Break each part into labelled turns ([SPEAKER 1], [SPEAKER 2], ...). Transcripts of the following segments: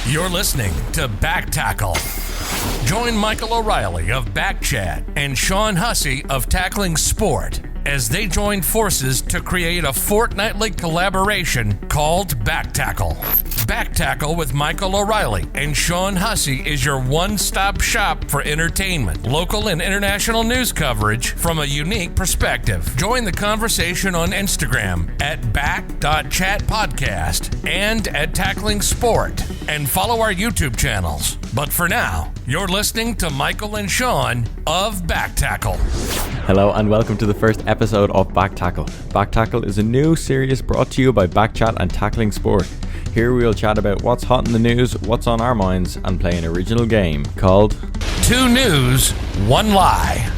[SPEAKER 1] You're listening to Back Tackle. Join Michael O'Reilly of Back Chat and Sean Hussey of Tackling Sport as they join forces to create a fortnightly collaboration called Back Tackle. Back Tackle with Michael O'Reilly and Sean Hussey is your one-stop shop for entertainment, local and international news coverage from a unique perspective. Join the conversation on Instagram at back.chatpodcast and at Tackling Sport, and follow our YouTube channels. But for now, you're listening to Michael and Sean of Back Tackle.
[SPEAKER 2] Hello and welcome to the first episode of Back Tackle. Back Tackle is a new series brought to you by Back Chat and Tackling Sport. Here we'll chat about what's hot in the news, what's on our minds, and play an original game called
[SPEAKER 1] 2 News, 1 Lie.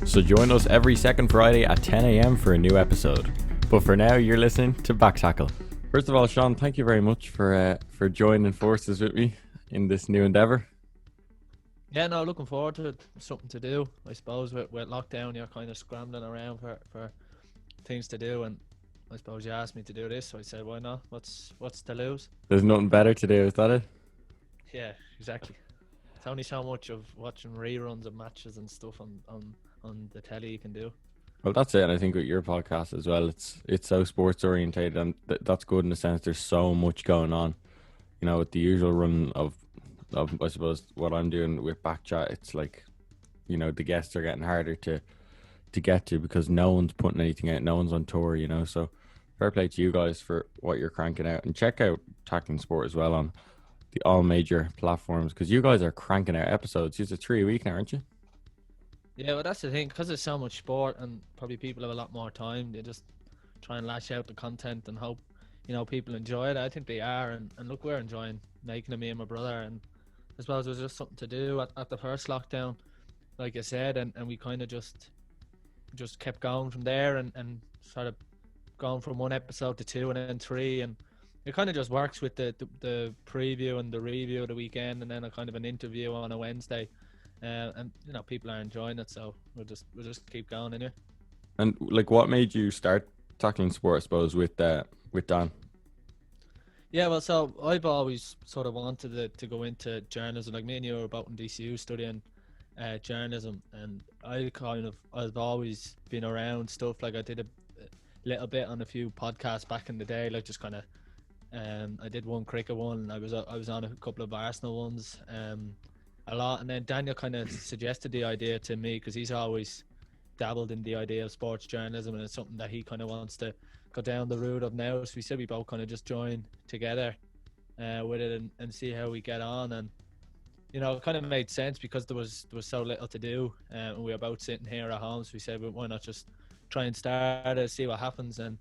[SPEAKER 2] So join us every second Friday at 10 a.m. for a new episode. But for now, you're listening to Back Tackle. First of all, Sean, thank you very much for joining forces with me in this new endeavour.
[SPEAKER 3] Yeah, no, looking forward to it. Something to do. I suppose with lockdown, you're kind of scrambling around for things to do, and I suppose you asked me to do this, so I said, why not? What's to lose?
[SPEAKER 2] There's nothing better to do, is that it?
[SPEAKER 3] Yeah, exactly. It's only so much of watching reruns of matches and stuff on the telly you can do.
[SPEAKER 2] Well, that's it. And I think with your podcast as well, it's so sports orientated, and that's good in the sense there's so much going on. You know, with the usual run of I suppose what I'm doing with Back Chat, it's like, you know, the guests are getting harder to get to because no one's putting anything out, no one's on tour, you know. So fair play to you guys for what you're cranking out, and check out Tackling Sport as well on the all major platforms because you guys are cranking out episodes. You're 3 a week now, aren't you?
[SPEAKER 3] Yeah, well, that's the thing, because there's so much sport and probably people have a lot more time. They just try and lash out the content and hope, you know, people enjoy it. I think they are, and look, we're enjoying making it, me and my brother, and I suppose it was just something to do at the first lockdown, like I said, and we kind of just kept going from there and started going from 1 episode to 2 and then 3, and it kind of just works with the preview and the review of the weekend, and then a kind of an interview on a Wednesday, and you know, people are enjoying it, so we'll just keep going anyway.
[SPEAKER 2] And like, what made you start Tackling Sport, I suppose, with Dan?
[SPEAKER 3] Yeah, well, so I've always sort of wanted to go into journalism. Like, me and you were both in DCU studying journalism, and I've always been around stuff. Like, I did a little bit on a few podcasts back in the day, like just kind of I did one cricket one, and I was on a couple of Arsenal ones a lot, and then Daniel kind of suggested the idea to me because he's always dabbled in the idea of sports journalism, and it's something that he kind of wants to go down the route of now. So we said we both kind of just join together with it and see how we get on, and you know, it kind of made sense because there was so little to do, and we were both sitting here at home, so we said, well, why not just try and start it, see what happens. And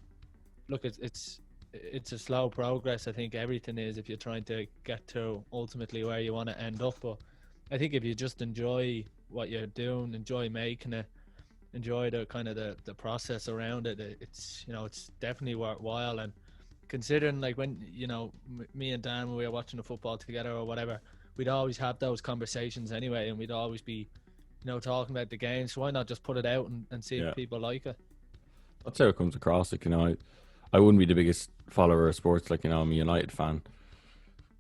[SPEAKER 3] look, it's a slow progress. I think everything is, if you're trying to get to ultimately where you want to end up. But I think if you just enjoy what you're doing, enjoy making it, enjoy the kind of the process around it, it's, you know, it's definitely worthwhile. And considering, like, when, you know, me and Dan, when we were watching the football together or whatever, we'd always have those conversations anyway, and we'd always be, you know, talking about the game. So why not just put it out and see if people like it?
[SPEAKER 2] That's how it comes across. Like, you know, I wouldn't be the biggest follower of sports. Like, you know, I'm a United fan,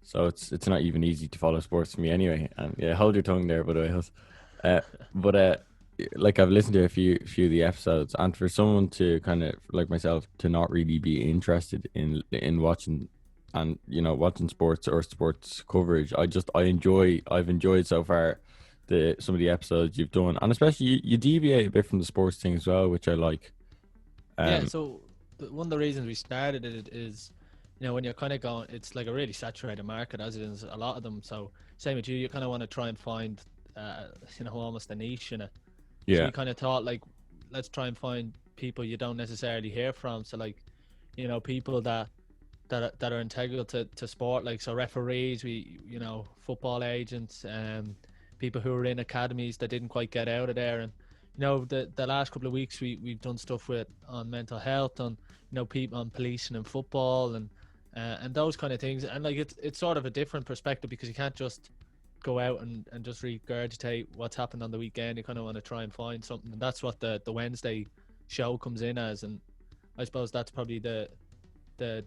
[SPEAKER 2] so it's not even easy to follow sports for me anyway. And yeah, hold your tongue there, by the way, Huss. But like, I've listened to a few of the episodes, and for someone to kind of like myself to not really be interested in watching and, you know, watching sports or sports coverage, I've enjoyed so far some of the episodes you've done, and especially you deviate a bit from the sports thing as well, which I like.
[SPEAKER 3] Yeah, so one of the reasons we started it is, you know, when you're kind of going, it's like a really saturated market, as it is a lot of them. So same with you kind of want to try and find, you know, almost a niche in it.
[SPEAKER 2] Yeah.
[SPEAKER 3] So we kind of thought, like, let's try and find people you don't necessarily hear from. So, like, you know, people that are integral to sport, like, so referees, you know, football agents, people who are in academies that didn't quite get out of there. And, you know, the last couple of weeks we've done stuff on mental health, on, you know, people on policing and football, and those kind of things. And like, it's sort of a different perspective because you can't just go out and just regurgitate what's happened on the weekend. You kind of want to try and find something, and that's what the Wednesday show comes in as. And I suppose that's probably the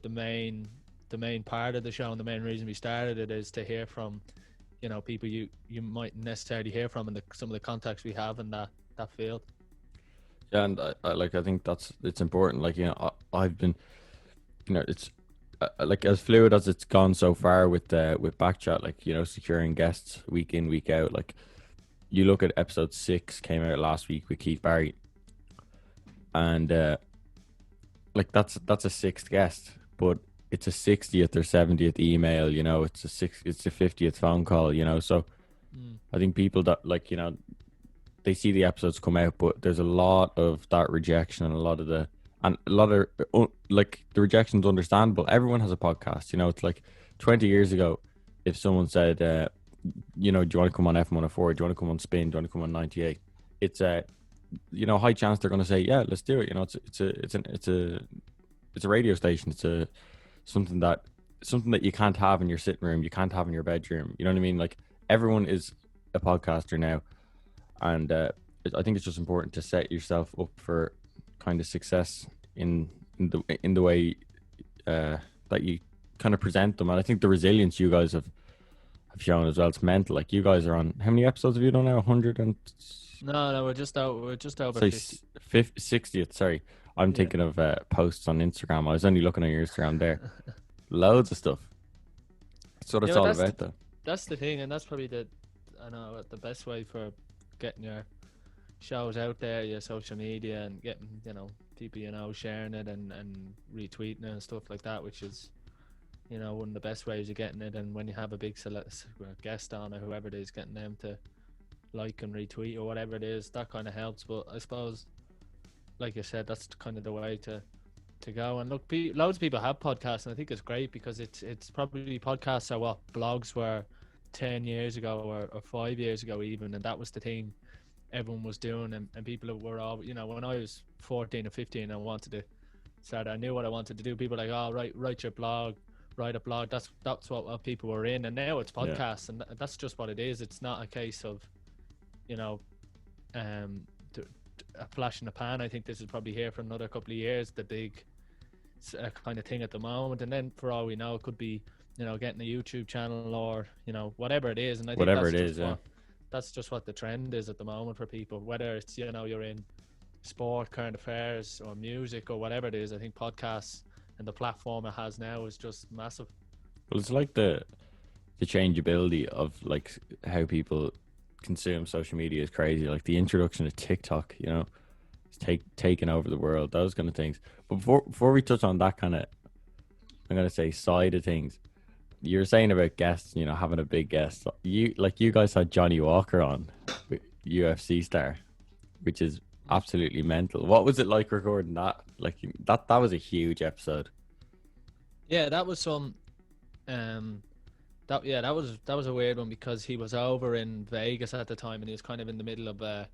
[SPEAKER 3] main the main part of the show and the main reason we started it is to hear from, you know, people you mightn't necessarily hear from, and some of the contacts we have in that field.
[SPEAKER 2] Yeah, and I think it's important. Like, you know, I've been, you know, it's like as fluid as it's gone so far with Backchat, like, you know, securing guests week in, week out. Like, you look at episode 6 came out last week with Keith Barry, and like that's a 6th guest, but it's a 60th or 70th email. You know, it's a 50th phone call. You know, so I think people that, like, you know, they see the episodes come out, but there's a lot of that rejection, and a lot of like the rejection's understandable. Everyone has a podcast. You know, it's like 20 years ago, if someone said, you know, do you want to come on F104? Do you want to come on Spin? Do you want to come on 98? It's a, you know, high chance they're going to say, yeah, let's do it. You know, it's a radio station. It's something that you can't have in your sitting room. You can't have in your bedroom. You know what I mean? Like, everyone is a podcaster now, and I think it's just important to set yourself up for kind of success in the way that you kind of present them. And I think the resilience you guys have shown as well, it's mental. Like, you guys are on, how many episodes have you done now? 100 and
[SPEAKER 3] No, we're just over
[SPEAKER 2] say
[SPEAKER 3] 50.
[SPEAKER 2] 60th. Sorry, I'm thinking of posts on Instagram. I was only looking at your Instagram there. Loads of stuff. That's what it's all about, though.
[SPEAKER 3] That's the thing, and that's probably the best way for getting your shows out there, your social media, and getting, you know, people, you know, sharing it and retweeting it and stuff like that, which is, you know, one of the best ways of getting it. And when you have a big guest on, or whoever it is, getting them to like and retweet or whatever it is, that kind of helps. But I suppose, like you said, that's kind of the way to go. And look, loads of people have podcasts, and I think it's great because it's probably, podcasts are what blogs were 10 years ago or 5 years ago even, and that was the thing everyone was doing, and people were all, you know, when I was 14 or 15 and wanted to start, I knew what I wanted to do. People were like, oh, write your blog, write a blog. That's what people were in. And now it's podcasts, and that's just what it is. It's not a case of, you know, a flash in the pan. I think this is probably here for another couple of years, the big kind of thing at the moment. And then for all we know, it could be, you know, getting a YouTube channel, or, you know, whatever it is. And I think that's just what the trend is at the moment for people, whether it's, you know, you're in sport, current affairs, or music, or whatever it is. I think podcasts and the platform it has now is just massive. Well,
[SPEAKER 2] it's like the changeability of, like, how people consume social media is crazy. Like, the introduction of TikTok, you know, it's taking over the world, those kind of things. But before we touch on that kind of, I'm going to say, side of things, you're saying about guests, you know, having a big guest. You guys had Johnny Walker on, UFC star, which is absolutely mental. What was it like recording that? Like, that was a huge episode.
[SPEAKER 3] Yeah, that was some that was a weird one, because he was over in Vegas at the time, and he was kind of in the middle of a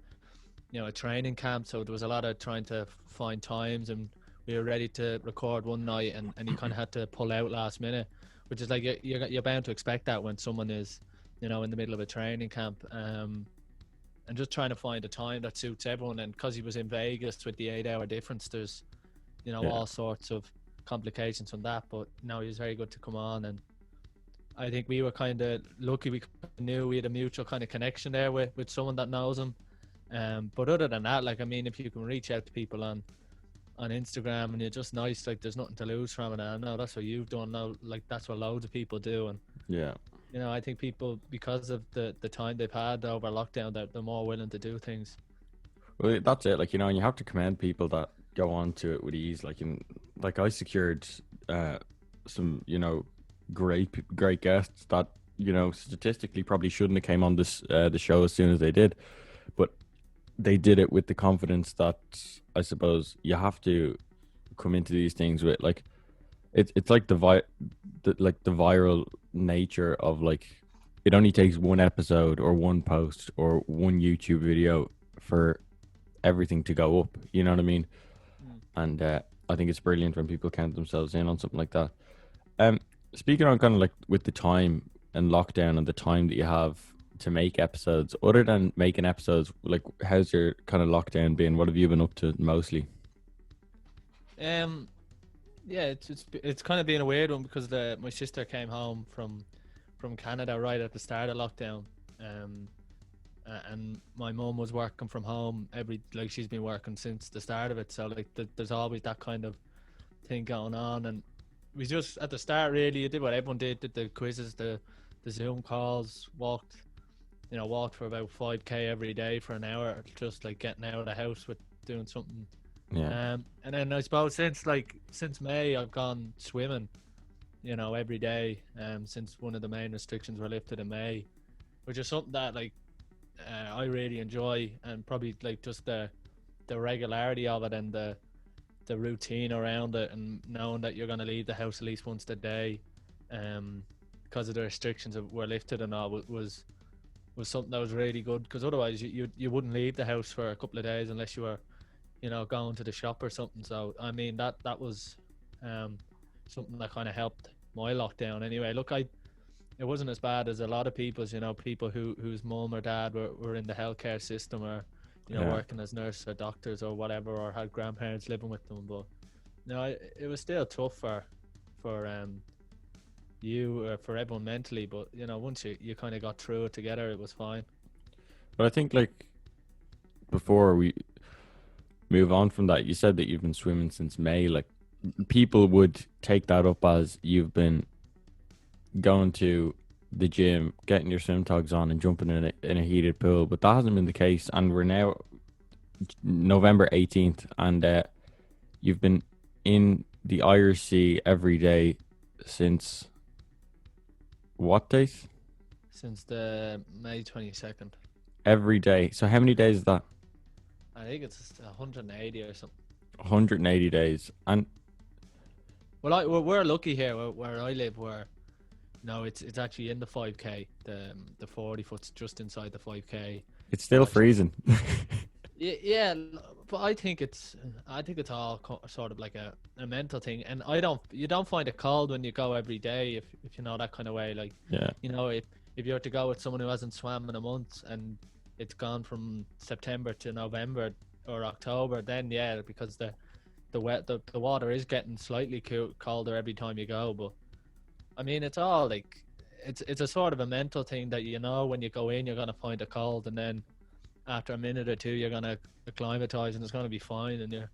[SPEAKER 3] training camp, so there was a lot of trying to find times, and we were ready to record one night, and he kind of had to pull out last minute, which is like, you're bound to expect that when someone is, you know, in the middle of a training camp, and just trying to find a time that suits everyone. And because he was in Vegas with the 8-hour difference, there's, you know, all sorts of complications from that. But no, he was very good to come on, and I think we were kind of lucky. We knew we had a mutual kind of connection there with someone that knows him. But other than that, like, I mean, if you can reach out to people on Instagram and you're just nice, like, there's nothing to lose from it. And I know that's what you've done now, like, that's what loads of people do. And
[SPEAKER 2] yeah,
[SPEAKER 3] you know, I think people, because of the time they've had over lockdown, they're more willing to do things.
[SPEAKER 2] Well, that's it. Like, you know, and you have to commend people that go on to it with ease. Like I secured some, you know, great guests that, you know, statistically probably shouldn't have came on this the show as soon as they did, but they did it with the confidence that I suppose you have to come into these things with. Like, it's like the viral nature of, like, it only takes one episode or one post or one YouTube video for everything to go up, you know what I mean? And I think it's brilliant when people count themselves in on something like that. Speaking on kind of like with the time and lockdown and the time that you have to make episodes, other than making episodes, like, how's your kind of lockdown been? What have you been up to mostly?
[SPEAKER 3] Yeah, it's kind of been a weird one because my sister came home from Canada right at the start of lockdown, um, and my mum was working from home like she's been working since the start of it. So like there's always that kind of thing going on, and we just at the start really you did what everyone did the quizzes, the Zoom calls, walked for about 5k every day for an hour, just like getting out of the house with doing something.
[SPEAKER 2] Yeah.
[SPEAKER 3] And then I suppose since May I've gone swimming, every day. Since one of the main restrictions were lifted in May, which is something that like I really enjoy, and probably like just the regularity of it and the routine around it, and knowing that you're going to leave the house at least once a day, because of the restrictions that were lifted and all, was something that was really good. Because otherwise you wouldn't leave the house for a couple of days unless you were going to the shop or something. So I mean that was something that kind of helped my lockdown anyway. Look, it wasn't as bad as a lot of people's, people whose mum or dad were in the healthcare system, or
[SPEAKER 2] Yeah.
[SPEAKER 3] working as nurses or doctors or whatever, or had grandparents living with them. But it was still tough for you or for everyone mentally. But once you kind of got through it together, it was fine.
[SPEAKER 2] But I think like before we move on from that, you said that you've been swimming since May. Like people would take that up as you've been going to the gym, getting your swim togs on, and jumping in a heated pool. But that hasn't been the case, and we're now November 18th, and you've been in the Irish Sea every day since what date?
[SPEAKER 3] Since the May 22nd.
[SPEAKER 2] Every day. So how many days is that?
[SPEAKER 3] I think it's 180 or something.
[SPEAKER 2] 180 days. And
[SPEAKER 3] Well, we're lucky here where I live, where it's actually in the 5k. The 40 foot's just inside the 5k.
[SPEAKER 2] it's still freezing.
[SPEAKER 3] Yeah, but I think it's all sort of like a mental thing, and you don't find it cold when you go every day, if you know that kind of way. Like,
[SPEAKER 2] Yeah.
[SPEAKER 3] If you're to go with someone who hasn't swam in a month and it's gone from September to November or October, then yeah, because the water is getting slightly colder every time you go. But I mean, it's all like it's a sort of a mental thing that when you go in, you're gonna find it cold, and then after a minute or two you're gonna acclimatize and it's gonna be fine. And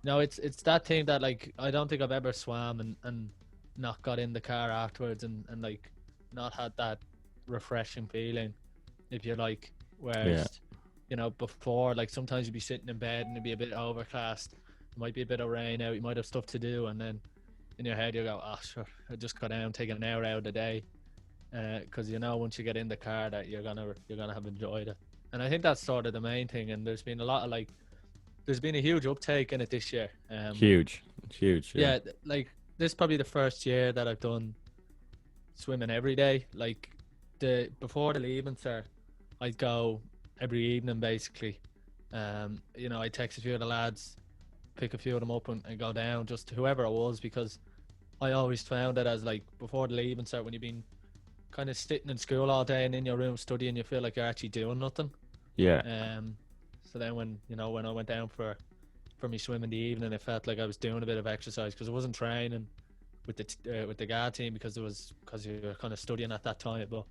[SPEAKER 3] it's that thing that like I don't think I've ever swam and not got in the car afterwards and like not had that refreshing feeling, if you like. Whereas before, like sometimes you'd be sitting in bed and it'd be a bit overcast, there might be a bit of rain out, you might have stuff to do, and then in your head you go, oh sure, I just go down, take an hour out of the day, because once you get in the car that you're gonna have enjoyed it. And I think that's sort of the main thing. And there's been a huge uptake in it this year.
[SPEAKER 2] Huge.
[SPEAKER 3] Yeah, like this is probably the first year that I've done swimming every day. Like before the leaving cert, I'd go every evening basically. I text a few of the lads, pick a few of them up and go down, just whoever it was, because I always found that as like before the leaving cert, when you've been kind of sitting in school all day and in your room studying, you feel like you're actually doing nothing.
[SPEAKER 2] Yeah.
[SPEAKER 3] So then when I went down for me swim in the evening, it felt like I was doing a bit of exercise, because I wasn't training with the GA team because you were kind of studying at that time. But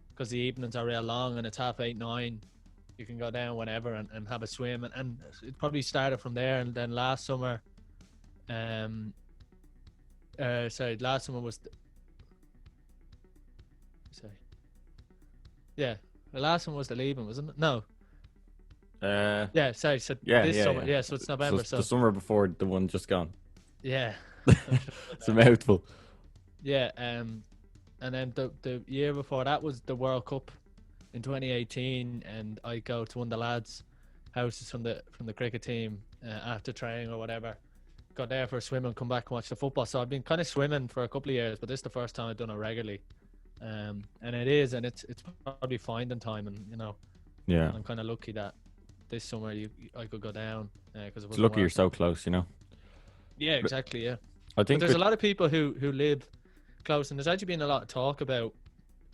[SPEAKER 3] because the evenings are real long and it's 8:30, 9, you can go down whenever and have a swim. And it probably started from there. And then last summer, last summer was the last one was the leaving, wasn't it? No.
[SPEAKER 2] Yeah.
[SPEAKER 3] So this summer. Yeah, so it's November.
[SPEAKER 2] So the summer before the one just gone.
[SPEAKER 3] Yeah.
[SPEAKER 2] It's a mouthful.
[SPEAKER 3] Yeah. And then the year before that was the World Cup in 2018, and I go to one of the lads' houses from the cricket team after training or whatever. Got there for a swim and come back and watch the football. So I've been kind of swimming for a couple of years, but this is the first time I've done it regularly. And it's probably finding time, and
[SPEAKER 2] Yeah.
[SPEAKER 3] I'm kind of lucky that this summer I could go down because
[SPEAKER 2] It's lucky you're so close,
[SPEAKER 3] Yeah, exactly. Yeah,
[SPEAKER 2] I think
[SPEAKER 3] but there's a lot of people who live close, and there's actually been a lot of talk about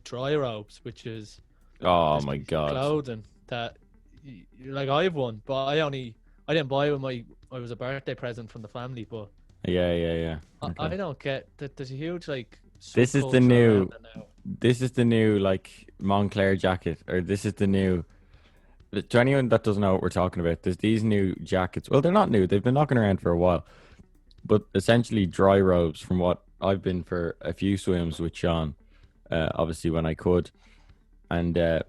[SPEAKER 3] dry robes, which is
[SPEAKER 2] my God,
[SPEAKER 3] clothing that like I've one, but I didn't buy it it was a birthday present from the family, but
[SPEAKER 2] Yeah.
[SPEAKER 3] I
[SPEAKER 2] Okay.
[SPEAKER 3] don't get that. There's a huge like
[SPEAKER 2] This is the
[SPEAKER 3] subculture
[SPEAKER 2] new.
[SPEAKER 3] around it now.
[SPEAKER 2] This is the new like Montclair jacket, or this is the new. To anyone that doesn't know what we're talking about, there's these new jackets. Well, they're not new. They've been knocking around for a while, but essentially dry robes. From what I've been for a few swims with Sean, obviously when I could, and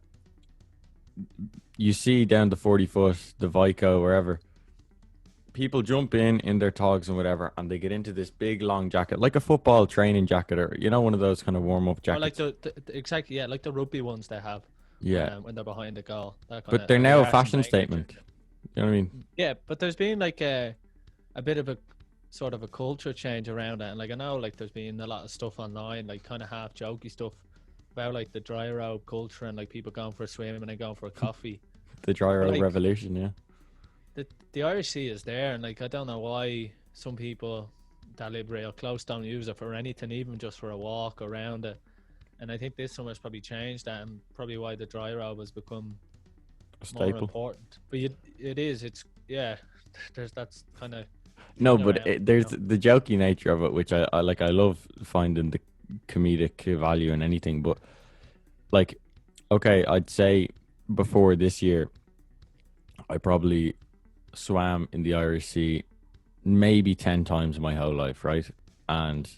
[SPEAKER 2] you see down the 40 foot, the Vico, wherever. People jump in their togs and whatever, and they get into this big long jacket, like a football training jacket, or one of those kind of warm up
[SPEAKER 3] Or like
[SPEAKER 2] jackets.
[SPEAKER 3] the exactly, yeah, like the rugby ones they have
[SPEAKER 2] Yeah,
[SPEAKER 3] when they're behind the goal. That kind
[SPEAKER 2] but
[SPEAKER 3] of,
[SPEAKER 2] they're
[SPEAKER 3] or the
[SPEAKER 2] now a
[SPEAKER 3] Arsene
[SPEAKER 2] fashion
[SPEAKER 3] Wenger
[SPEAKER 2] statement.
[SPEAKER 3] jacket.
[SPEAKER 2] You know what I mean?
[SPEAKER 3] Yeah, but there's been like a bit of a sort of a culture change around that, and like I know like there's been a lot of stuff online, like kind of half jokey stuff about like the dry robe culture and like people going for a swim and then going for a coffee.
[SPEAKER 2] The dry
[SPEAKER 3] But
[SPEAKER 2] robe
[SPEAKER 3] like
[SPEAKER 2] revolution. Yeah,
[SPEAKER 3] the Irish Sea is there, and like I don't know why some people that live real close don't use it for anything, even just for a walk around it. And I think this summer's probably changed that, and probably why the dry robe has become
[SPEAKER 2] a
[SPEAKER 3] more
[SPEAKER 2] staple.
[SPEAKER 3] important. But it is, it's yeah. There's that's kind of
[SPEAKER 2] No,
[SPEAKER 3] thing
[SPEAKER 2] but
[SPEAKER 3] around,
[SPEAKER 2] there's the jokey nature of it, which I like. I love finding the comedic value in anything. But like, okay, I'd say before this year, I probably swam in the Irish Sea maybe 10 times my whole life, right? And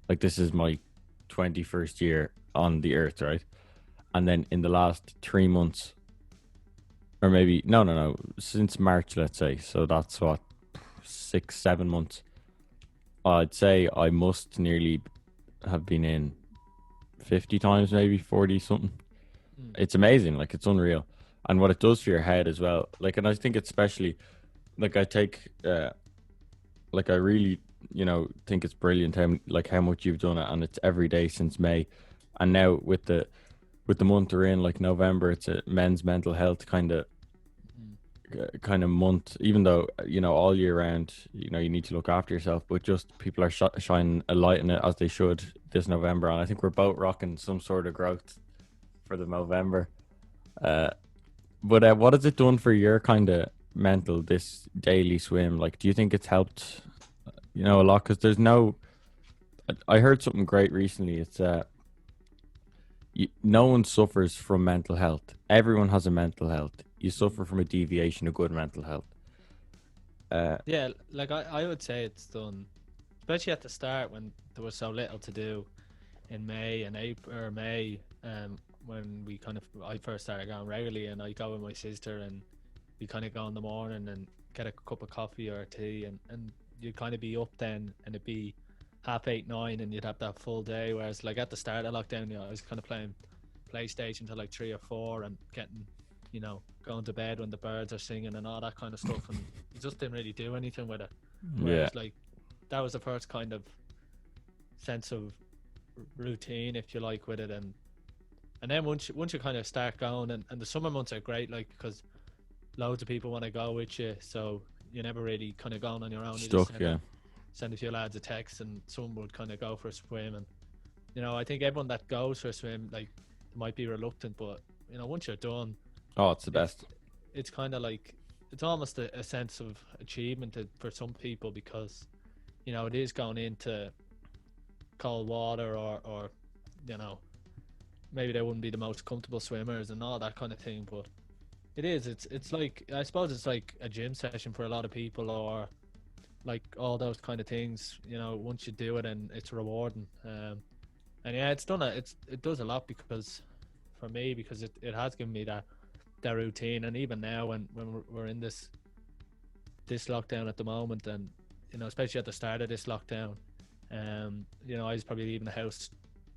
[SPEAKER 2] like, this is my 21st year on the earth, right? And then in the last 3 months, or maybe, no, since March, let's say. So that's what, 6, 7 months. I'd say I must nearly have been in 50 times, maybe 40 something.
[SPEAKER 3] mm,
[SPEAKER 2] It's amazing. Like, it's unreal. And what it does for your head as well. Like, and I think it's especially, like, I take, like, I really, think it's brilliant how much you've done it, and it's every day since May. And now with the month we're in, like November, it's a men's mental health
[SPEAKER 3] mm.
[SPEAKER 2] kind of month, even though all year round you need to look after yourself, but just people are shining a light in it, as they should, this November. And I think we're both rocking some sort of growth for the November. But what has it done for your kind of mental, this daily swim? Like, do you think it's helped a lot? Because I heard something great recently. It's no one suffers from mental health. Everyone has a mental health. You suffer from a deviation of good mental health.
[SPEAKER 3] Yeah, like I would say it's done, especially at the start when there was so little to do in May and April or May, when I first started going regularly, and I go with my sister and we kind of go in the morning and get a cup of coffee or tea, and you'd kind of be up then, and it'd be 8:30, 9, and you'd have that full day. Whereas like at the start of lockdown, I was kind of playing PlayStation till like 3 or 4 and getting, going to bed when the birds are singing and all that kind of stuff, and you just didn't really do anything with it.
[SPEAKER 2] Yeah.
[SPEAKER 3] Whereas like that was the first kind of sense of routine, if you like, with it, and then once you kind of start going, and the summer months are great, like, because loads of people want to go with you, so you're never really kind of going on your own. You just
[SPEAKER 2] Stuck, yeah.
[SPEAKER 3] send a few lads a text and someone would kind of go for a swim, and I think everyone that goes for a swim, like, might be reluctant, but once you're done,
[SPEAKER 2] Oh, it's the best.
[SPEAKER 3] it's kind of like, it's almost a sense of achievement for some people, because it is going into cold water, or maybe they wouldn't be the most comfortable swimmers and all that kind of thing, but it's like, I suppose it's like a gym session for a lot of people, or like all those kind of things. Once you do it, and it's rewarding, and yeah, it does a lot, because for me, because it has given me that routine. And even now, when we're in this lockdown at the moment, and especially at the start of this lockdown, I was probably leaving the house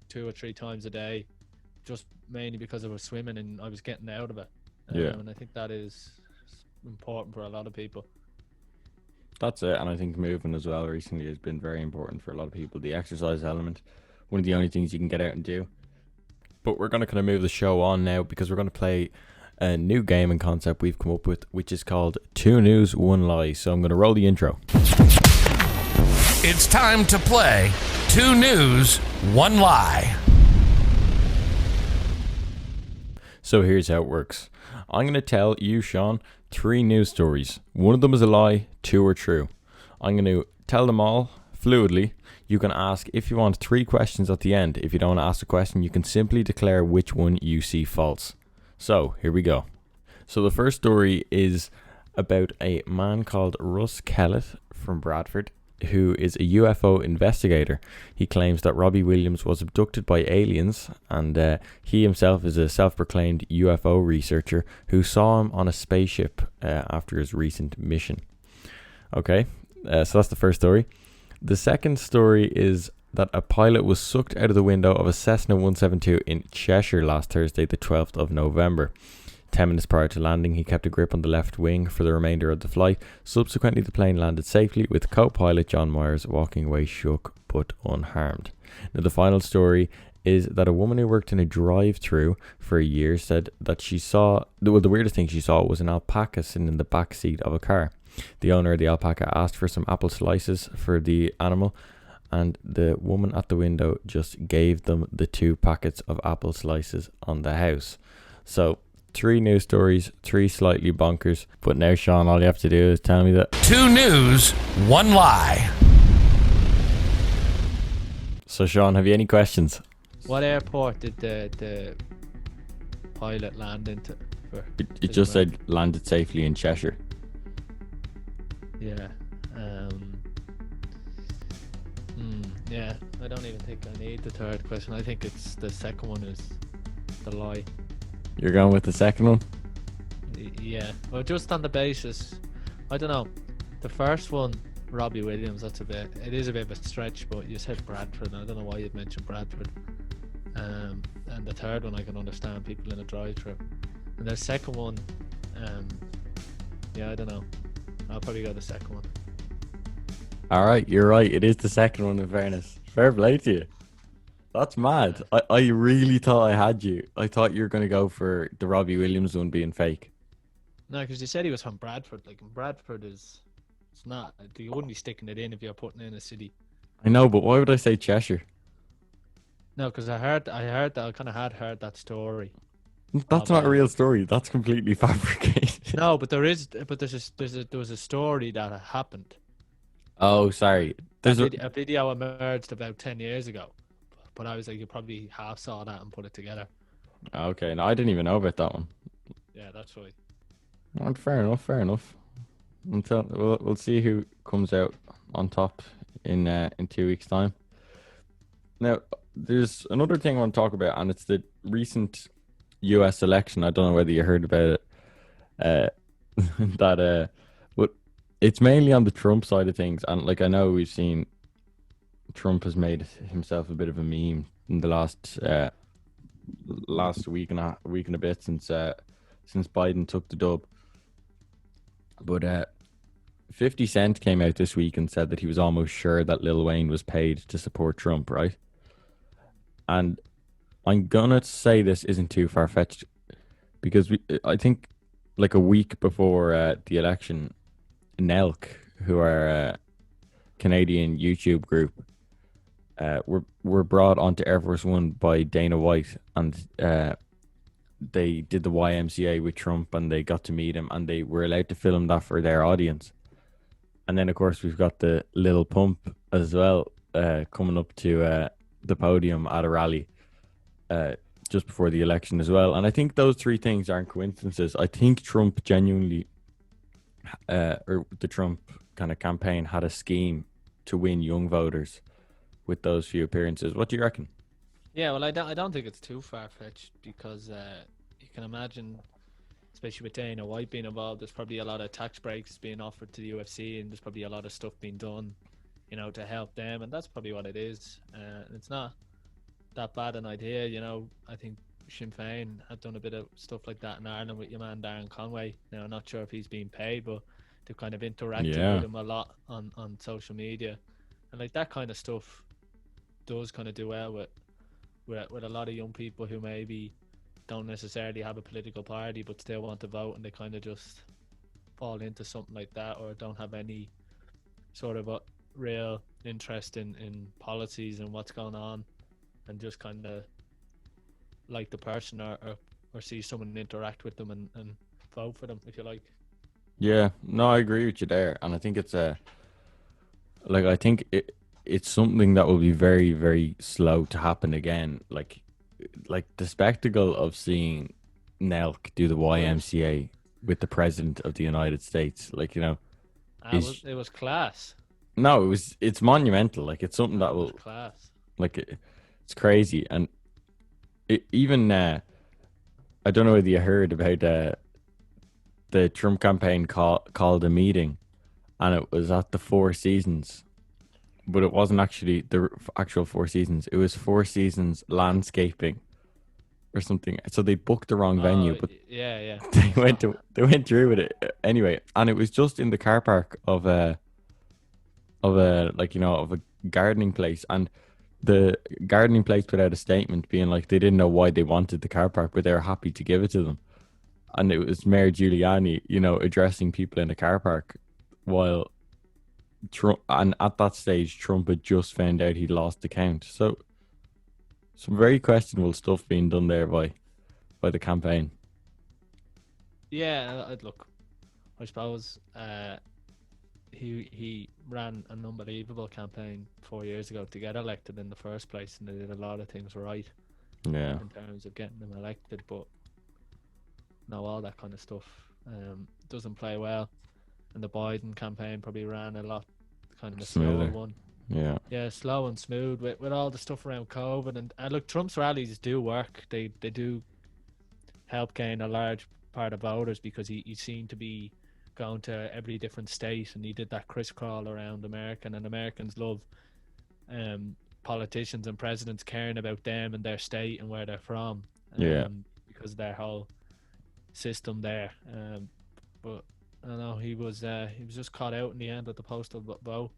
[SPEAKER 3] 2 or 3 times a day, just mainly because I was swimming and I was getting out of it.
[SPEAKER 2] Yeah.
[SPEAKER 3] And I think that is important for a lot of people.
[SPEAKER 2] That's it. And I think moving as well recently has been very important for a lot of people. The exercise element, one of the only things you can get out and do. But we're going to kind of move the show on now, because we're going to play a new gaming concept we've come up with, which is called 2 News, 1 Lie. So I'm going to roll the intro.
[SPEAKER 1] It's time to play 2 News, 1 Lie.
[SPEAKER 2] So here's how it works. I'm going to tell you, Sean, 3 news stories. 1 of them is a lie, 2 are true. I'm going to tell them all fluidly. You can ask if you want 3 questions at the end. If you don't want to ask a question, you can simply declare which one you see false. So, here we go. So the first story is about a man called Russ Kellett from Bradford, who is a UFO investigator. He claims that Robbie Williams was abducted by aliens, and he himself is a self-proclaimed UFO researcher who saw him on a spaceship after his recent mission. Okay, so that's the first story. The second story is that a pilot was sucked out of the window of a Cessna 172 in Cheshire last Thursday, the 12th of November. 10 minutes prior to landing, he kept a grip on the left wing for the remainder of the flight. Subsequently, the plane landed safely, with co-pilot John Myers walking away shook but unharmed. Now, the final story is that a woman who worked in a drive-through for a year said that she saw, well, the weirdest thing she saw was an alpaca sitting in the back seat of a car. The owner of the alpaca asked for some apple slices for the animal, and the woman at the window just gave them the 2 packets of apple slices on the house. So, 3 news stories, 3 slightly bonkers. But now, Sean, all you have to do is tell me that
[SPEAKER 1] 2 news, 1 lie.
[SPEAKER 2] So, Sean, have you any questions?
[SPEAKER 3] What airport did the pilot land into?
[SPEAKER 2] It just said landed safely in Cheshire.
[SPEAKER 3] Yeah. Yeah, I don't even think I need the third question. I think it's the second one is the lie.
[SPEAKER 2] You're going with the second one?
[SPEAKER 3] Yeah. Well, just on the basis, I don't know. The first one, Robbie Williams, it is a bit of a stretch, but you said Bradford, and I don't know why you'd mentioned Bradford. And the third one, I can understand people in a drive-thru. And the second one, yeah, I don't know. I'll probably go the second one.
[SPEAKER 2] Alright, you're right. It is the second one, in fairness. Fair play to you. That's mad. I really thought I had you. I thought you were going to go for the Robbie Williams one being fake.
[SPEAKER 3] No, because you said he was from Bradford. Like, Bradford it's not. You wouldn't be sticking it in if you're putting in a city.
[SPEAKER 2] I know, but why would I say Cheshire?
[SPEAKER 3] No, because I heard that. I kind of had heard that story.
[SPEAKER 2] That's not a real story. That's completely fabricated.
[SPEAKER 3] No, but there was a story that happened.
[SPEAKER 2] Oh, sorry.
[SPEAKER 3] There's a video emerged about 10 years ago, but I was like, you probably half saw that and put it together.
[SPEAKER 2] Okay, no, I didn't even know about that one.
[SPEAKER 3] Yeah, that's right.
[SPEAKER 2] Oh, fair enough. Until we'll see who comes out on top in 2 weeks' time. Now, there's another thing I want to talk about, and it's the recent U.S. election. I don't know whether you heard about it. But it's mainly on the Trump side of things, and like I know we've seen, Trump has made himself a bit of a meme in the last week and a bit since Biden took the dub. But 50 Cent came out this week and said that he was almost sure that Lil Wayne was paid to support Trump, right? And I'm gonna say this isn't too far-fetched, because I think like a week before the election, Nelk, who are a Canadian YouTube group, were brought onto Air Force One by Dana White, and they did the YMCA with Trump, and they got to meet him, and they were allowed to film that for their audience. And then, of course, we've got the Lil Pump as well, coming up to the podium at a rally just before the election as well. And I think those 3 things aren't coincidences. I think Trump genuinely, or the Trump kind of campaign, had a scheme to win young voters with those few appearances. What do you reckon?
[SPEAKER 3] Yeah, well, I don't think it's too far-fetched, because you can imagine, especially with Dana White being involved, there's probably a lot of tax breaks being offered to the UFC, and there's probably a lot of stuff being done, to help them, and that's probably what it is. It's not that bad an idea, I think Sinn Féin had done a bit of stuff like that in Ireland with your man Darren Conway. Now, I'm not sure if he's being paid, but they've kind of interacted with him a lot on social media, and like that kind of stuff does kind of do well with a lot of young people who maybe don't necessarily have a political party but still want to vote, and they kind of just fall into something like that, or don't have any sort of a real interest in policies and what's going on, and just kind of like the person or see someone interact with them and vote for them, if you like. Yeah,
[SPEAKER 2] no, I agree with you there, and I think it's I think it's something that will be very, very slow to happen again. Like the spectacle of seeing Nelk do the YMCA with the president of the United States, like, is
[SPEAKER 3] It was class.
[SPEAKER 2] no, it's monumental. Like, it's something that
[SPEAKER 3] It was
[SPEAKER 2] will,
[SPEAKER 3] class.
[SPEAKER 2] like, it's crazy. And even I don't know whether you heard about the Trump campaign called a meeting, and it was at the Four Seasons, but it wasn't actually the actual Four Seasons. It was Four Seasons Landscaping or something. So they booked the wrong venue,
[SPEAKER 3] Oh,
[SPEAKER 2] but
[SPEAKER 3] yeah, yeah.
[SPEAKER 2] they went through with it anyway, and it was just in the car park of a like, of a gardening place. And the gardening place put out a statement being like they didn't know why they wanted the car park, but they were happy to give it to them. And it was Mayor Giuliani, addressing people in the car park while Trump, and at that stage, Trump had just found out he'd lost the count. So some very questionable stuff being done there by the campaign.
[SPEAKER 3] Yeah, look, I suppose he ran an unbelievable campaign 4 years ago to get elected in the first place, and they did a lot of things right
[SPEAKER 2] Yeah,
[SPEAKER 3] in terms of getting him elected. But no, all that kind of stuff doesn't play well. And the Biden campaign probably ran a lot kind of a slower
[SPEAKER 2] smoother.
[SPEAKER 3] one.
[SPEAKER 2] Yeah,
[SPEAKER 3] Yeah, slow and smooth with all the stuff around COVID. And look, Trump's rallies do work. They do help gain a large part of voters because he seemed to be going to every different state, and he did that crisscross around America, and Americans love politicians and presidents caring about them and their state and where they're from,
[SPEAKER 2] yeah.
[SPEAKER 3] because of their whole system there. But I don't know, he was just caught out in the end at the postal vote.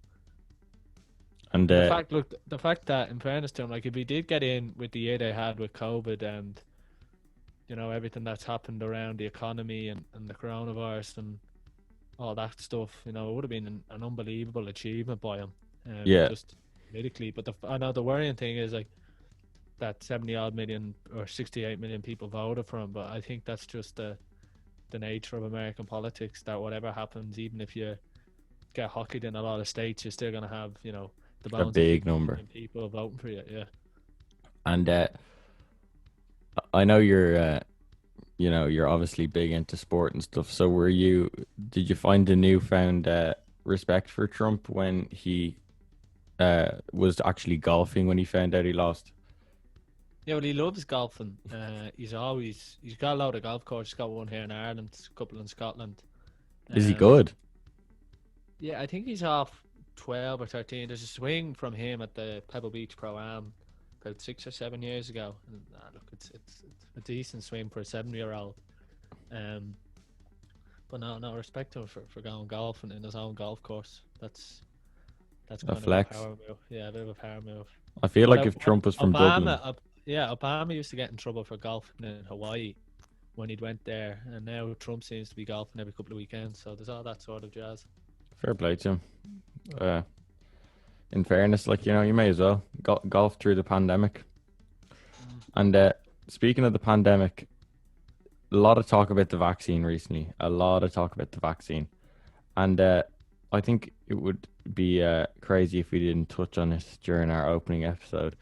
[SPEAKER 2] And
[SPEAKER 3] And the fact that, in fairness to him, like if he did get in with the year they had with COVID and everything that's happened around the economy and the coronavirus and all that stuff, it would have been an unbelievable achievement by him,
[SPEAKER 2] yeah,
[SPEAKER 3] just politically. But I know the worrying thing is like that 70 odd million or 68 million people voted for him, but I think that's just the nature of American politics, that whatever happens, even if you get hockeyed in a lot of states, you're still going to have the
[SPEAKER 2] a
[SPEAKER 3] bones of
[SPEAKER 2] big
[SPEAKER 3] 50
[SPEAKER 2] number.
[SPEAKER 3] million people voting for you. Yeah.
[SPEAKER 2] And I know you're obviously big into sport and stuff. So did you find a newfound respect for Trump when he was actually golfing when he found out he lost?
[SPEAKER 3] Yeah, well, he loves golfing. He's got a lot of golf courses. He's got one here in Ireland, a couple in Scotland.
[SPEAKER 2] Is he
[SPEAKER 3] Um,
[SPEAKER 2] good?
[SPEAKER 3] Yeah, I think he's off 12 or 13. There's a swing from him at the Pebble Beach Pro Am about 6 or 7 years ago. And, look, it's a decent swing for a 7-year-old. But no respect to him for going golfing in his own golf course. That's
[SPEAKER 2] A
[SPEAKER 3] kind of a
[SPEAKER 2] flex.
[SPEAKER 3] power move. Yeah, a bit of a power move.
[SPEAKER 2] I feel
[SPEAKER 3] But
[SPEAKER 2] like if Trump was from Dublin,
[SPEAKER 3] Obama used to get in trouble for golfing in Hawaii when he'd went there, and now Trump seems to be golfing every couple of weekends. So there's all that sort of jazz.
[SPEAKER 2] fair play to him. In fairness, like, you may as well golf through the pandemic. And speaking of the pandemic, a lot of talk about the vaccine recently. A lot of talk about the vaccine, and I think it would be crazy if we didn't touch on it during our opening episode.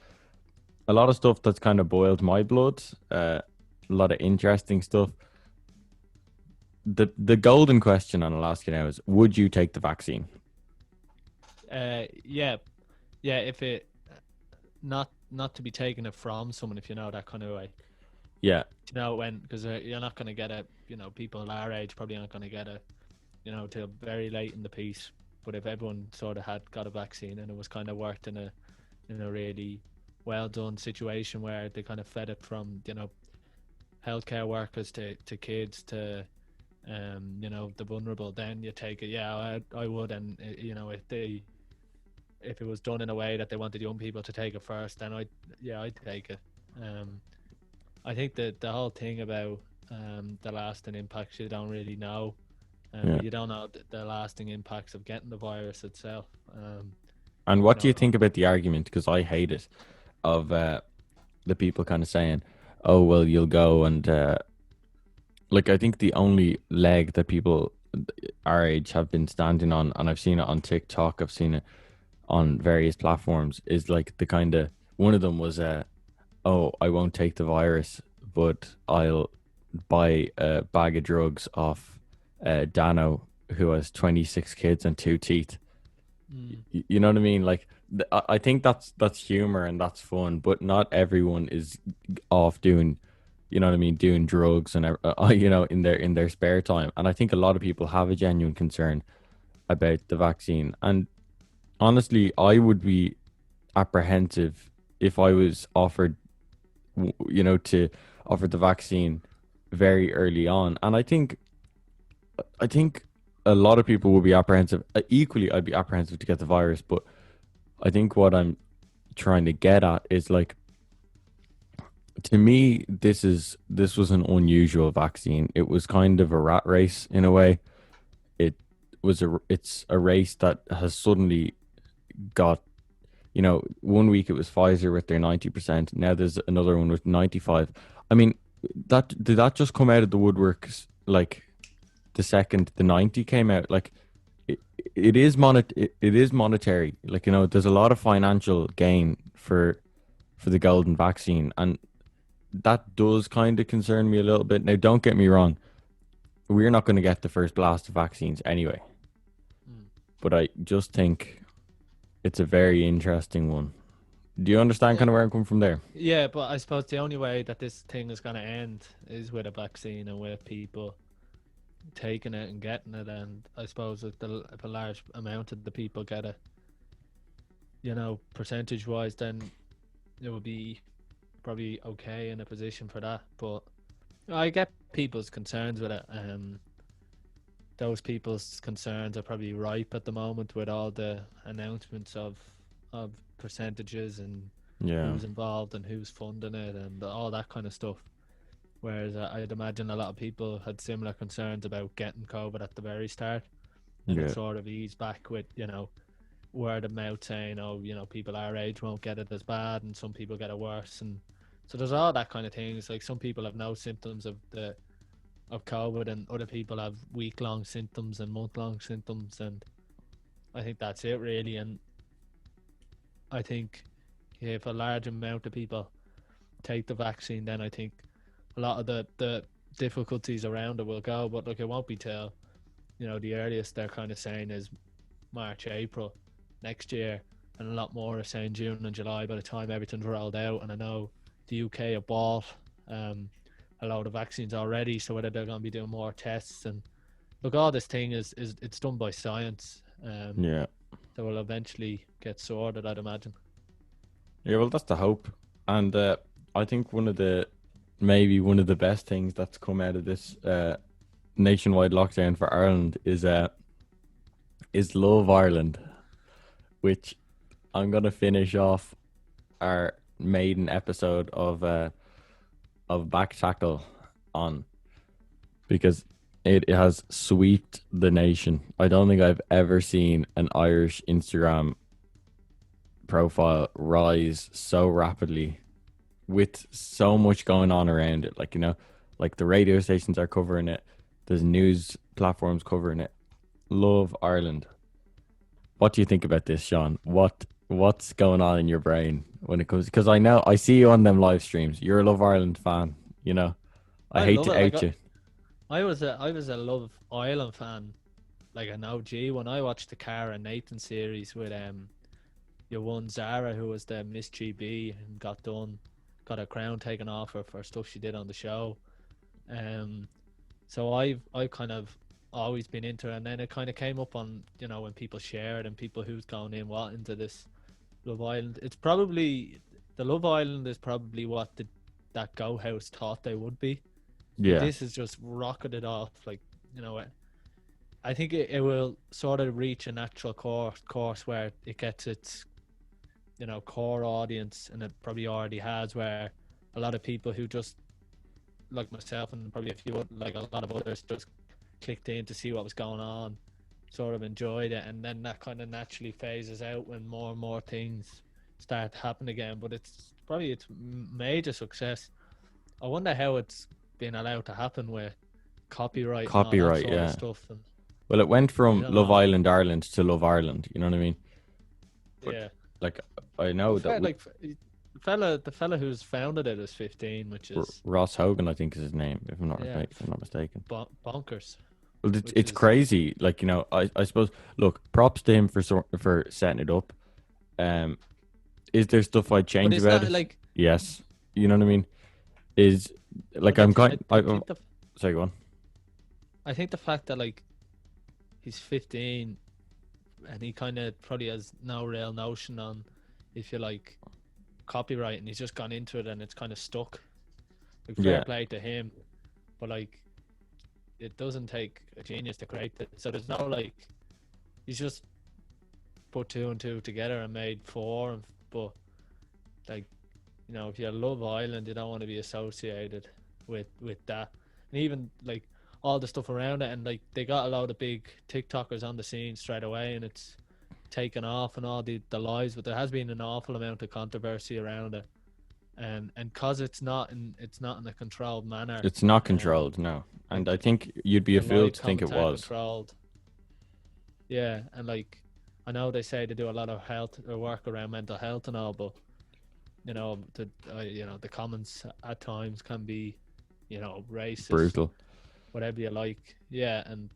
[SPEAKER 2] A lot of stuff that's kind of boiled my blood. A lot of interesting stuff. The golden question on Alaska now is: would you take the vaccine?
[SPEAKER 3] Yeah. If it not to be taking it from someone, if you know that kind of way.
[SPEAKER 2] Yeah,
[SPEAKER 3] Because you're not going to get it. People our age probably aren't going to get it. Till very late in the piece. But if everyone sort of had got a vaccine and it was kind of worked in a really well done situation where they kind of fed it from healthcare workers to kids to the vulnerable, then you take it. Yeah, I would. And if it was done in a way that they wanted young people to take it first, then I'd take it. I think that the whole thing about the lasting impacts, you don't really know. You don't know the lasting impacts of getting the virus itself.
[SPEAKER 2] and what do you think about the argument? Because I hate it, of the people kind of saying, "Oh, well, you'll go and I think the only leg that people our age have been standing on, and I've seen it on TikTok, I've seen it on various platforms is like the kind of one of them was oh, I won't take the virus, but I'll buy a bag of drugs off Dano, who has 26 kids and two teeth.
[SPEAKER 3] Mm.
[SPEAKER 2] You know what I mean? Like, I think that's humor and that's fun, but not everyone is off doing, you know what I mean, doing drugs and you know, in their spare time. And I think a lot of people have a genuine concern about the vaccine. And honestly, I would be apprehensive if I was offered, you know, to offer the vaccine very early on. And I think a lot of people would be apprehensive. Equally, I'd be apprehensive to get the virus, but I think what I'm trying to get at is like, to me, this was an unusual vaccine. It was kind of a rat race in a way. It it's a race that has suddenly got, you know, one week it was Pfizer with their 90%. Now there's another one with 95. I mean, that did that just come out of the woodworks like the second the 90 came out? Like, it, it is monetary. Like, you know, there's a lot of financial gain for the golden vaccine, and that does kind of concern me a little bit. Now, don't get me wrong, we're not going to get the first blast of vaccines anyway,
[SPEAKER 3] Mm.
[SPEAKER 2] but I just think it's a very interesting one. Do you understand
[SPEAKER 3] Uh,
[SPEAKER 2] kind of where I'm coming from there?
[SPEAKER 3] Yeah, but I suppose the only way that this thing is going to end is with a vaccine and with people taking it and getting it. And I suppose if a large amount of the people get it, you know, percentage wise, then it would be probably okay in a position for that. But I get people's concerns with it. Those people's concerns are probably ripe at the moment with all the announcements of percentages and
[SPEAKER 2] Yeah,
[SPEAKER 3] who's involved and who's funding it and all that kind of stuff. Whereas I'd imagine a lot of people had similar concerns about getting COVID at the very start, and it
[SPEAKER 2] yeah,
[SPEAKER 3] sort of eased back with, you know, word of mouth saying, oh, you know, people our age won't get it as bad, and some people get it worse, and so there's all that kind of things. Like, some people have no symptoms of COVID, and other people have week long symptoms and month long symptoms, and I think that's it really. And I think if a large amount of people take the vaccine, then I think a lot of the difficulties around it will go. But look, it won't be till, you know, the earliest they're kind of saying is March, April next year, and a lot more are saying June and July by the time everything's rolled out. And I know the UK have bought a load of vaccines already, so whether they're going to be doing more tests, and look, all this thing is it's done by science,
[SPEAKER 2] yeah.
[SPEAKER 3] that will eventually get sorted, I'd imagine.
[SPEAKER 2] Yeah, well, that's the hope. And I think maybe one of the best things that's come out of this nationwide lockdown for Ireland is Love Ireland, which I'm gonna finish off our maiden episode of Back Tackle on, because it has swept the nation. I don't think I've ever seen an Irish Instagram profile rise so rapidly with so much going on around it. Like, you know, like the radio stations are covering it, there's news platforms covering it. Love Ireland. What do you think about this, Sean? What's going on in your brain when it comes? Because I know I see you on them live streams. You're a Love Ireland fan. You know, I
[SPEAKER 3] I
[SPEAKER 2] hate
[SPEAKER 3] love
[SPEAKER 2] to
[SPEAKER 3] it. Like,
[SPEAKER 2] out you.
[SPEAKER 3] I was a Love Island fan, like an OG, when I watched the Cara and Nathan series with your one Zara, who was the Miss GB and got her crown taken off her for stuff she did on the show. Um, so I've kind of always been into it, and then it kind of came up on, you know, when people shared and people who's gone in what into this Love Island. It's probably the Love Island is probably what that Go House thought they would be, but
[SPEAKER 2] Yeah,
[SPEAKER 3] this is just rocketed off. Like, you know, I think it will sort of reach a natural course where it gets its, you know, core audience, and it probably already has, where a lot of people who just, like myself and probably a few, like a lot of others, just clicked in to see what was going on, sort of enjoyed it, and then that kind of naturally phases out when more and more things start to happen again. But it's probably its major success. I wonder how it's been allowed to happen with copyright and all that
[SPEAKER 2] copyright.
[SPEAKER 3] sort of
[SPEAKER 2] Yeah.
[SPEAKER 3] stuff. And
[SPEAKER 2] Well, it went
[SPEAKER 3] I
[SPEAKER 2] from
[SPEAKER 3] don't
[SPEAKER 2] Love
[SPEAKER 3] know.
[SPEAKER 2] Island Ireland to Love Ireland. You know what I mean? But
[SPEAKER 3] Yeah.
[SPEAKER 2] like I know that
[SPEAKER 3] The fella who's founded it is 15, which is
[SPEAKER 2] Ross Hogan, I think is his name, if I'm not
[SPEAKER 3] yeah,
[SPEAKER 2] mistaken.
[SPEAKER 3] bonkers.
[SPEAKER 2] Well,
[SPEAKER 3] Which
[SPEAKER 2] it's
[SPEAKER 3] is
[SPEAKER 2] crazy. Like, you know, I suppose. Look, props to him for setting it up. Um, is there stuff I'd
[SPEAKER 3] but
[SPEAKER 2] change
[SPEAKER 3] it's
[SPEAKER 2] about
[SPEAKER 3] not
[SPEAKER 2] it?
[SPEAKER 3] like
[SPEAKER 2] Yes. You know what I mean? Is like
[SPEAKER 3] but
[SPEAKER 2] I'm kind.
[SPEAKER 3] I think the
[SPEAKER 2] Sorry, go on.
[SPEAKER 3] I think the fact that like he's 15 and he kind of probably has no real notion on, if you like, copyright, and he's just gone into it and it's kind of stuck. Like, fair
[SPEAKER 2] Yeah,
[SPEAKER 3] play to him, but like it doesn't take a genius to create it. So there's no like he's just put two and two together and made four. But like, you know, if you love Ireland, you don't want to be associated with that. And even like all the stuff around it, and like they got a lot of big TikTokers on the scene straight away, and it's taken off and all the lives. But there has been an awful amount of controversy around it, and cause it's not in a controlled manner.
[SPEAKER 2] it's not
[SPEAKER 3] Um,
[SPEAKER 2] controlled, no. And I
[SPEAKER 3] like
[SPEAKER 2] think you'd be a
[SPEAKER 3] the
[SPEAKER 2] fool
[SPEAKER 3] live
[SPEAKER 2] to think it
[SPEAKER 3] comments aren't
[SPEAKER 2] was.
[SPEAKER 3] controlled. Yeah, and like I know they say they do a lot of health or work around mental health and all, but the comments at times can be, racist,
[SPEAKER 2] Brutal.
[SPEAKER 3] whatever you like. Yeah, and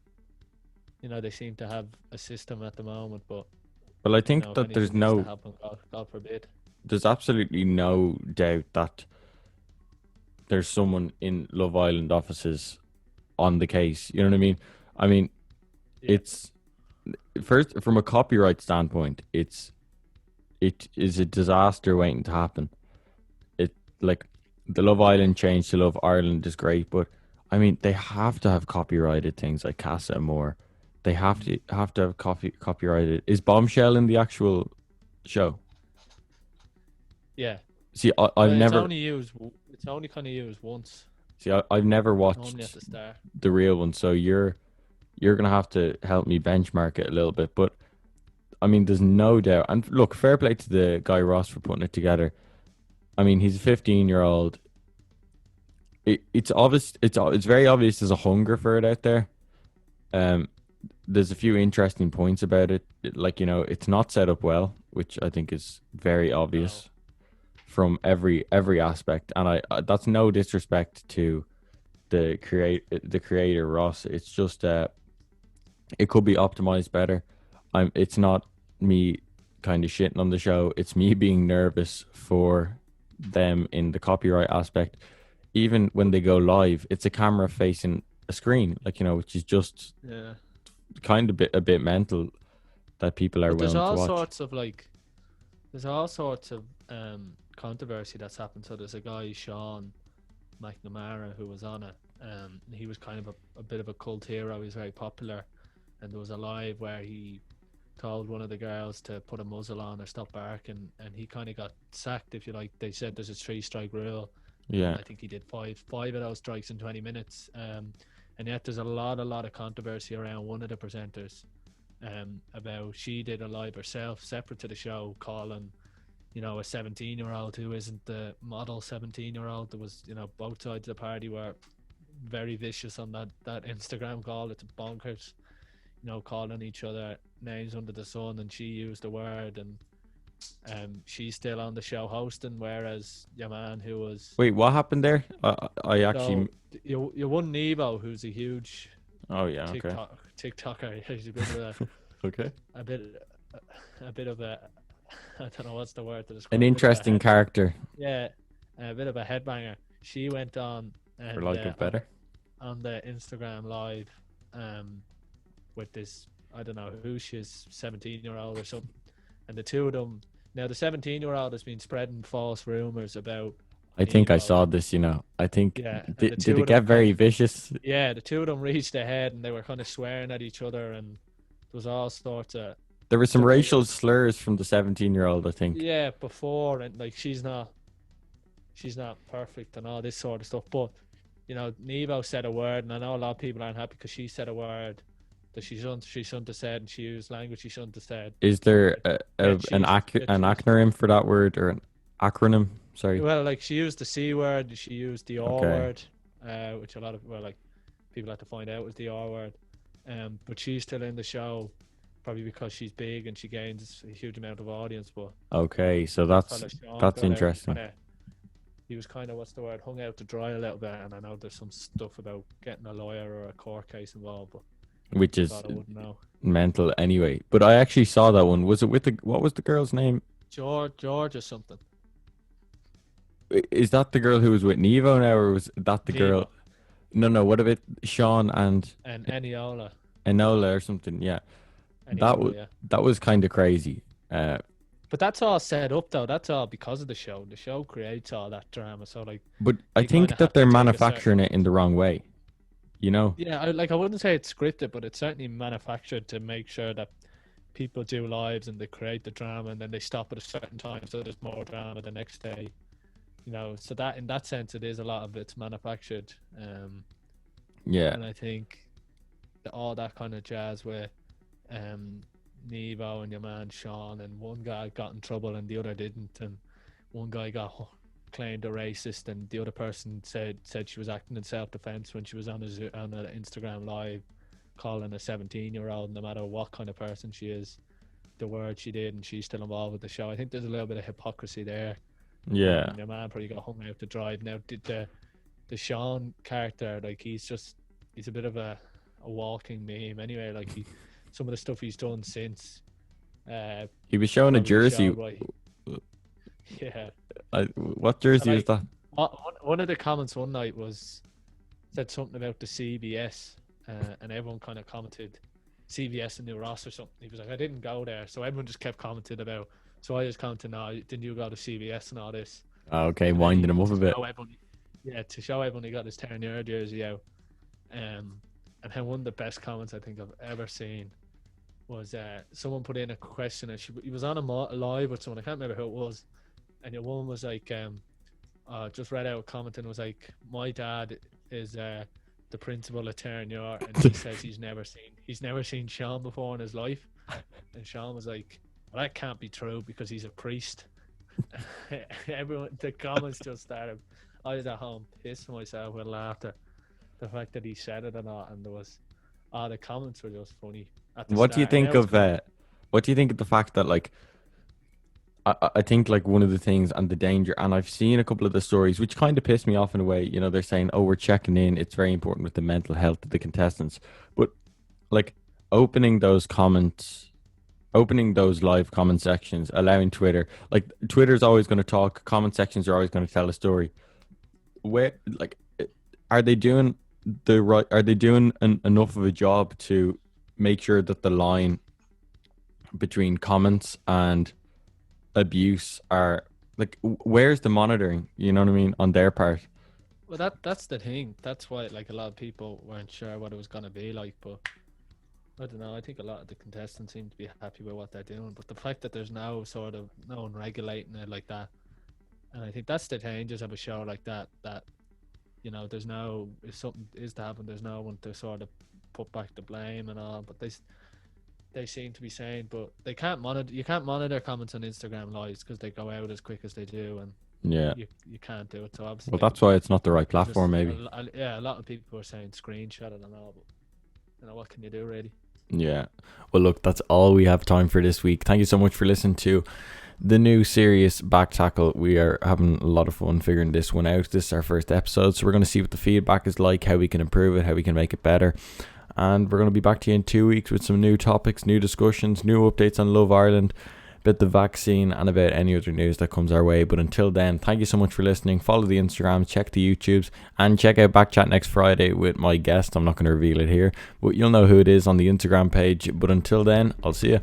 [SPEAKER 3] they seem to have a system at the moment, but
[SPEAKER 2] Well, I think
[SPEAKER 3] if
[SPEAKER 2] that
[SPEAKER 3] anything is to happen, God forbid.
[SPEAKER 2] there's absolutely no doubt that there's someone in Love Island offices on the case. You know what I mean? I mean,
[SPEAKER 3] Yeah,
[SPEAKER 2] it's first from a copyright standpoint, it is a disaster waiting to happen. It like the Love Island change to Love Ireland is great, but I mean they have to have copyrighted things like Casa Amor. They have to have copyrighted. Is Bombshell in the actual show?
[SPEAKER 3] yeah.
[SPEAKER 2] See, I've
[SPEAKER 3] Well, it's
[SPEAKER 2] never
[SPEAKER 3] only used. It's only kind of used once,
[SPEAKER 2] I've never
[SPEAKER 3] only at
[SPEAKER 2] watched
[SPEAKER 3] the start.
[SPEAKER 2] the real one, so you're gonna have to help me benchmark it a little bit. But I mean, there's no doubt. And look, fair play to the guy Ross for putting it together. I mean, he's a 15-year-old. It's obvious. It's very obvious. There's a hunger for it out there. Um, there's a few interesting points about it. Like, you know, it's not set up well, which I think is very
[SPEAKER 3] No.
[SPEAKER 2] obvious from every aspect. And that's no disrespect to the creator Ross. It's just it could be optimized better. It's not me kind of shitting on the show. It's me being nervous for them in the copyright aspect. Even when they go live, it's a camera facing a screen, like, you know, which is just
[SPEAKER 3] Yeah.
[SPEAKER 2] kind of a bit mental that people are
[SPEAKER 3] But
[SPEAKER 2] willing to watch.
[SPEAKER 3] There's all sorts of controversy that's happened. So there's a guy, Sean McNamara, who was on it. He was kind of a bit of a cult hero. He was very popular, and there was a live where he told one of the girls to put a muzzle on or stop barking, and he kind of got sacked, if you like. They said there's a 3-strike rule.
[SPEAKER 2] Yeah,
[SPEAKER 3] I think he did five of those strikes in 20 minutes. And yet there's a lot of controversy around one of the presenters. About she did a live herself, separate to the show, calling, a 17-year-old who isn't the model 17-year-old. There was, both sides of the party were very vicious on that Instagram call. It's bonkers, calling each other names under the sun, and she used the word, and she's still on the show hosting, whereas your man who was
[SPEAKER 2] wait, what happened there? I actually.
[SPEAKER 3] so you won Nevo, who's a huge
[SPEAKER 2] Oh yeah, okay,
[SPEAKER 3] TikToker. He's a bit of
[SPEAKER 2] okay.
[SPEAKER 3] a bit of a I don't know what's the word to describe.
[SPEAKER 2] An interesting character,
[SPEAKER 3] Yeah, a bit of a headbanger. She went on and
[SPEAKER 2] for lack of better.
[SPEAKER 3] on the Instagram live, with this, I don't know who she is, 17-year-old or something, and the two of them. Now the 17-year-old has been spreading false rumors about.
[SPEAKER 2] I think I
[SPEAKER 3] Nevo.
[SPEAKER 2] saw this. You know, I think
[SPEAKER 3] Yeah, and
[SPEAKER 2] did,
[SPEAKER 3] the
[SPEAKER 2] did
[SPEAKER 3] two
[SPEAKER 2] it
[SPEAKER 3] of
[SPEAKER 2] get
[SPEAKER 3] them
[SPEAKER 2] very vicious?
[SPEAKER 3] Yeah, the two of them reached ahead and they were kind of swearing at each other, and there was all sorts of
[SPEAKER 2] There were some
[SPEAKER 3] stuff.
[SPEAKER 2] racial slurs from the 17-year-old. I think.
[SPEAKER 3] Yeah, before, and like she's not perfect and all this sort of stuff. But Nevo said a word, and I know a lot of people aren't happy because she said a word that she shouldn't have said, and she used language she shouldn't have said.
[SPEAKER 2] Is there an
[SPEAKER 3] She's-
[SPEAKER 2] acronym for that word, or an acronym? Sorry.
[SPEAKER 3] Well, like she used the C word, she used the R
[SPEAKER 2] Okay.
[SPEAKER 3] word, which a lot of people had to find out was the R word. But she's still in the show. probably because she's big and she gains a huge amount of audience. But
[SPEAKER 2] Okay, so
[SPEAKER 3] fella
[SPEAKER 2] that's
[SPEAKER 3] Sean
[SPEAKER 2] that's
[SPEAKER 3] got out,
[SPEAKER 2] interesting.
[SPEAKER 3] he was kind of, what's the word, hung out to dry a little bit. And I know there's some stuff about getting a lawyer or a court case involved, but
[SPEAKER 2] Which
[SPEAKER 3] I
[SPEAKER 2] is
[SPEAKER 3] thought I wouldn't know.
[SPEAKER 2] mental anyway. But I actually saw that one. Was it with the what was the girl's name?
[SPEAKER 3] George or something.
[SPEAKER 2] Is that the girl who was with Nevo now, or was that the girl?
[SPEAKER 3] Viva
[SPEAKER 2] No. What about Sean and
[SPEAKER 3] and Eniola.
[SPEAKER 2] Enola or something? Yeah, that was
[SPEAKER 3] Yeah.
[SPEAKER 2] that was kind of crazy.
[SPEAKER 3] But that's all set up though. That's all because of the show. The show creates all that drama. So like,
[SPEAKER 2] But I
[SPEAKER 3] you kinda
[SPEAKER 2] think
[SPEAKER 3] have
[SPEAKER 2] that they're
[SPEAKER 3] to take a
[SPEAKER 2] manufacturing it in the wrong way. You know?
[SPEAKER 3] yeah, I wouldn't say it's scripted, but it's certainly manufactured to make sure that people do lives and they create the drama, and then they stop at a certain time, so there's more drama the next day. You know, so that in that sense, it is a lot of it's manufactured.
[SPEAKER 2] Yeah.
[SPEAKER 3] And I think all that kind of jazz where Nevo and your man Sean, and one guy got in trouble and the other didn't, and one guy got claimed a racist, and the other person said she was acting in self-defense when she was on an Instagram live calling a 17-year-old, no matter what kind of person she is, the word she did, and she's still involved with the show. I think there's a little bit of hypocrisy there.
[SPEAKER 2] Yeah.
[SPEAKER 3] Your man probably got hung out to dry. Now the Sean character, like he's a bit of a walking meme anyway. Like some of the stuff he's done since
[SPEAKER 2] He was showing a
[SPEAKER 3] probably
[SPEAKER 2] jersey.
[SPEAKER 3] showed why- yeah.
[SPEAKER 2] What jersey
[SPEAKER 3] And
[SPEAKER 2] is that?
[SPEAKER 3] One of the comments one night said something about the CBS, and everyone kind of commented CBS in New Ross or something. He was like, I didn't go there, so everyone just kept commenting about. So I just commented, no, didn't you go to CBS and all this?
[SPEAKER 2] Okay,
[SPEAKER 3] And
[SPEAKER 2] winding
[SPEAKER 3] then
[SPEAKER 2] him up a bit.
[SPEAKER 3] to show everyone he got his 10-year jersey out. And then one of the best comments I think I've ever seen was someone put in a question, and he was on a live with someone, I can't remember who it was, and the woman was like, just read out a comment and was like, my dad is the principal at Terranure, and he says he's never seen Sean before in his life. And Sean was like, well, that can't be true because he's a priest. Everyone, the comments just started. I was at home pissing myself with laughter, the fact that he said it or not, and there was the comments were just funny at the
[SPEAKER 2] What do you
[SPEAKER 3] start.
[SPEAKER 2] think of what do you think of the fact that, like, I think, like, one of the things and the danger, and I've seen a couple of the stories which kind of piss me off in a way, you know, they're saying, oh, we're checking in, it's very important with the mental health of the contestants, but like opening those live comment sections, allowing Twitter, like, Twitter's always going to talk, comment sections are always going to tell a story. Where, like, are they doing enough of a job to make sure that the line between comments and abuse are, like, where's the monitoring, you know what I mean, on their part?
[SPEAKER 3] Well, that's the thing. That's why, like, a lot of people weren't sure what it was going to be like, but I don't know. I think a lot of the contestants seem to be happy with what they're doing, but the fact that there's no one regulating it like that, and I think that's the dangers of a show like that, you know, if something is to happen, there's no one to sort of put back the blame and all, but they seem to be saying, but you can't monitor comments on Instagram lives because they go out as quick as they do, and
[SPEAKER 2] Yeah.
[SPEAKER 3] you can't do it. So obviously,
[SPEAKER 2] Well, that's why it's not the right platform, maybe.
[SPEAKER 3] a lot of people are saying screenshot it and all, but you know, what can you do, really?
[SPEAKER 2] Yeah. Well, look, that's all we have time for this week. Thank you so much for listening to the new series Back Tackle. We are having a lot of fun figuring this one out. This is our first episode, so we're going to see what the feedback is like, how we can improve it, how we can make it better. And we're going to be back to you in 2 weeks with some new topics, new discussions, new updates on Love Ireland, about the vaccine, and about any other news that comes our way. But until then, thank you so much for listening. Follow the Instagram, check the YouTubes, and check out Backchat next Friday with my guest. I'm not going to reveal it here, but you'll know who it is on the Instagram page. But until then, I'll see you.